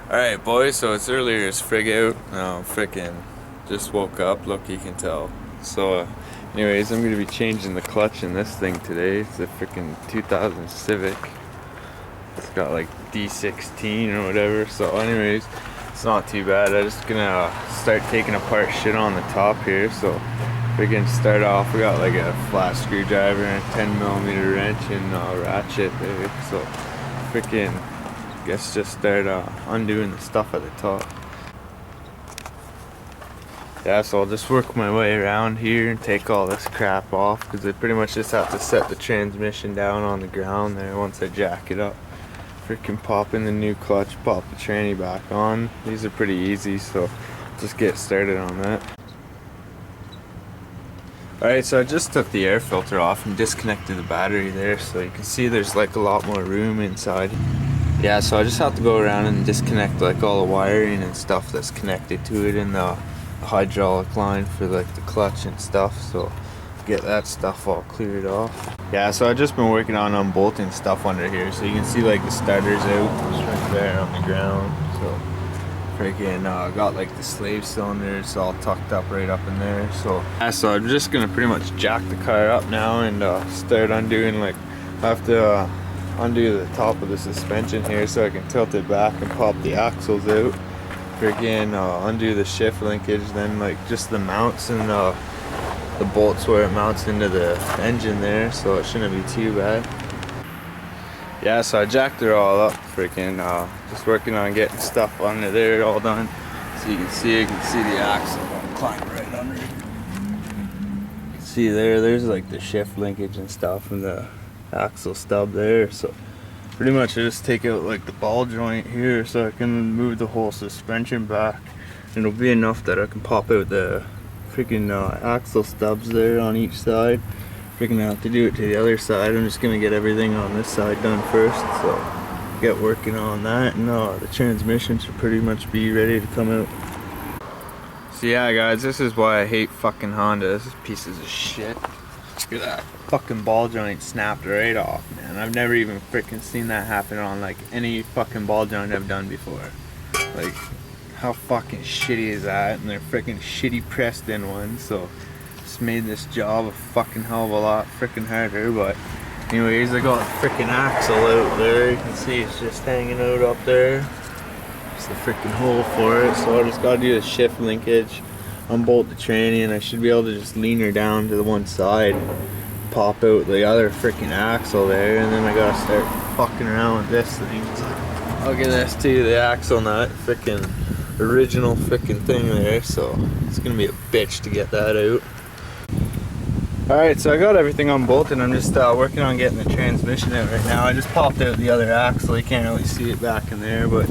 Alright boys, so it's earlier as frig out. Frickin' just woke up, look, you can tell. So anyways, I'm gonna be changing the clutch in this thing today. It's a frickin' 2000 Civic. It's got like D16 or whatever, so anyways, it's not too bad. I'm just gonna start taking apart shit on the top here. So we're gonna start off, we got like a flat screwdriver and a 10mm wrench and a ratchet there. So frickin' guess just start undoing the stuff at the top. Yeah, so I'll just work my way around here and take all this crap off, because I pretty much just have to set the transmission down on the ground there once I jack it up. Freaking pop in the new clutch, pop the tranny back on. These are pretty easy, so just get started on that. Alright, so I just took the air filter off and disconnected the battery there, so you can see there's like a lot more room inside. Yeah, so I just have to go around and disconnect like all the wiring and stuff that's connected to it in the hydraulic line for like the clutch and stuff, so get that stuff all cleared off. Yeah, so I've just been working on unbolting stuff under here, so you can see like the starter's out, it's right there on the ground. So freaking got like the slave cylinders all tucked up right up in there. So yeah, so I'm just gonna pretty much jack the car up now and start undoing, like I have to undo the top of the suspension here so I can tilt it back and pop the axles out. Freaking undo the shift linkage, then like just the mounts and the bolts where it mounts into the engine there, so it shouldn't be too bad. Yeah, so I jacked it all up, freaking just working on getting stuff under there all done. So you can see the axle climb right under it. You can see there's like the shift linkage and stuff and the axle stub there. So pretty much I just take out like the ball joint here so I can move the whole suspension back. It'll be enough that I can pop out the freaking axle stubs there on each side. Freaking have to do it to the other side. I'm just gonna get everything on this side done first, so get working on that, and the transmission should pretty much be ready to come out. So yeah guys, this is why I hate fucking Hondas. Pieces of shit. Look at that fucking ball joint snapped right off, man. I've never even freaking seen that happen on like any fucking ball joint I've done before. Like, how fucking shitty is that? And they're freaking shitty pressed in ones, so just made this job a fucking hell of a lot freaking harder. But anyways, I got the freaking axle out there. You can see it's just hanging out up there. It's the freaking hole for it, so I just gotta do the shift linkage, unbolt the tranny, and I should be able to just lean her down to the one side, pop out the other freaking axle there, and then I gotta start fucking around with this thing. Look at this too, the axle nut, freaking original freaking thing there, so it's gonna be a bitch to get that out. Alright, so I got everything unbolted. I'm just working on getting the transmission out right now. I just popped out the other axle, you can't really see it back in there, but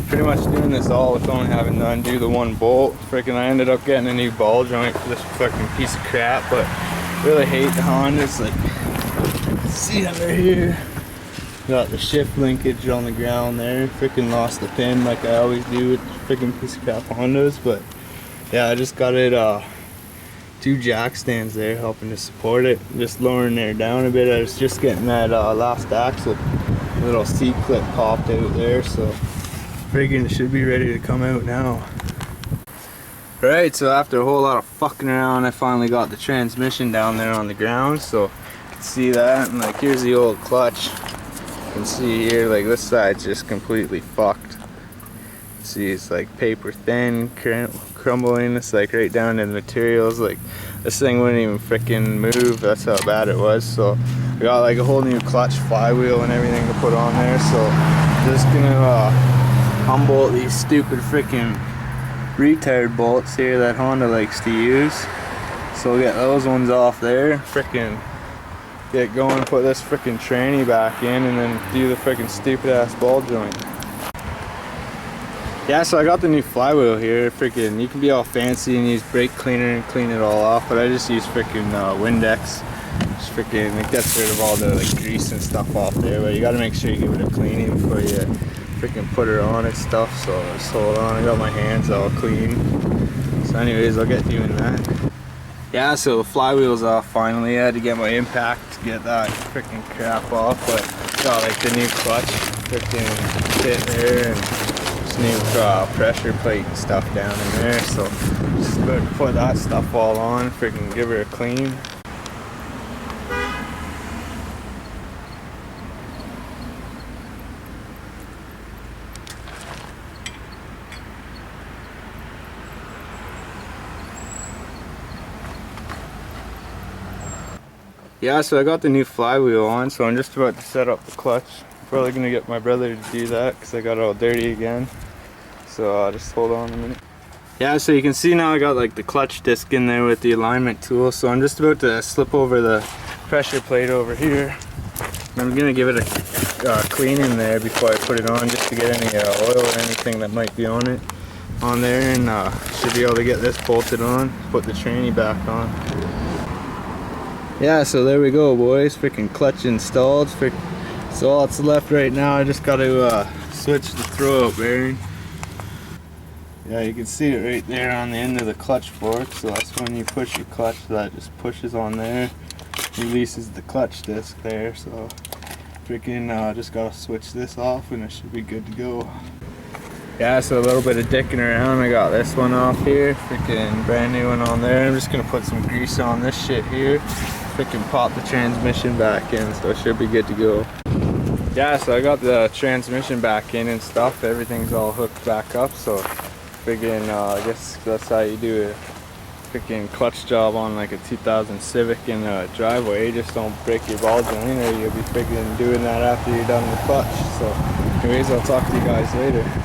pretty much doing this all with only having to undo the one bolt. Freaking I ended up getting a new ball joint for this fucking piece of crap, but really hate the Hondas. Like, see under here, got the shift linkage on the ground there. Freaking lost the pin like I always do with freaking piece of crap Hondas, but yeah, I just got it 2 jack stands there helping to support it, just lowering there down a bit. I was just getting that last axle little C-clip popped out there, so freaking it should be ready to come out now. Alright, so after a whole lot of fucking around, I finally got the transmission down there on the ground, so you can see that. And like, here's the old clutch. You can see here, like this side's just completely fucked. See, it's like paper thin, crumbling. It's like right down to the materials. Like, this thing wouldn't even freaking move. That's how bad it was. So I got like a whole new clutch flywheel and everything to put on there. So just gonna unbolt these stupid freaking retard bolts here that Honda likes to use. So we'll get those ones off there. Freaking get going, put this freaking tranny back in, and then do the freaking stupid ass ball joint. Yeah, so I got the new flywheel here. Freaking, you can be all fancy and use brake cleaner and clean it all off, but I just use freaking Windex. Just freaking, it gets rid of all the like grease and stuff off there, but you gotta make sure you give it a cleaning before you freaking put her on and stuff. So just hold on, I got my hands all clean. So anyways, I'll get doing that. Yeah, so the flywheel's off finally. I had to get my impact to get that freaking crap off, but got like the new clutch freaking fit there and this new pressure plate and stuff down in there, so just about to put that stuff all on, freaking give her a clean. Yeah, so I got the new flywheel on, so I'm just about to set up the clutch. Probably gonna get my brother to do that because I got it all dirty again. So just hold on a minute. Yeah, so you can see now I got like the clutch disc in there with the alignment tool. So I'm just about to slip over the pressure plate over here. I'm gonna give it a clean in there before I put it on, just to get any oil or anything that might be on it on there, and should be able to get this bolted on, put the tranny back on. Yeah, so there we go, boys. Freaking clutch installed. So all that's left right now, I just got to switch the throwout bearing. Yeah, you can see it right there on the end of the clutch fork. So that's when you push your clutch, that just pushes on there, releases the clutch disc there. So freaking just got to switch this off and it should be good to go. Yeah, so a little bit of dicking around. I got this one off here, freaking brand new one on there. I'm just gonna put some grease on this shit here, freaking pop the transmission back in, so it should be good to go. Yeah, so I got the transmission back in and stuff. Everything's all hooked back up, so freaking I guess that's how you do a freaking clutch job on like a 2000 Civic in a driveway. Just don't break your ball joint, or you'll be freaking doing that after you're done with clutch. So anyways, I'll talk to you guys later.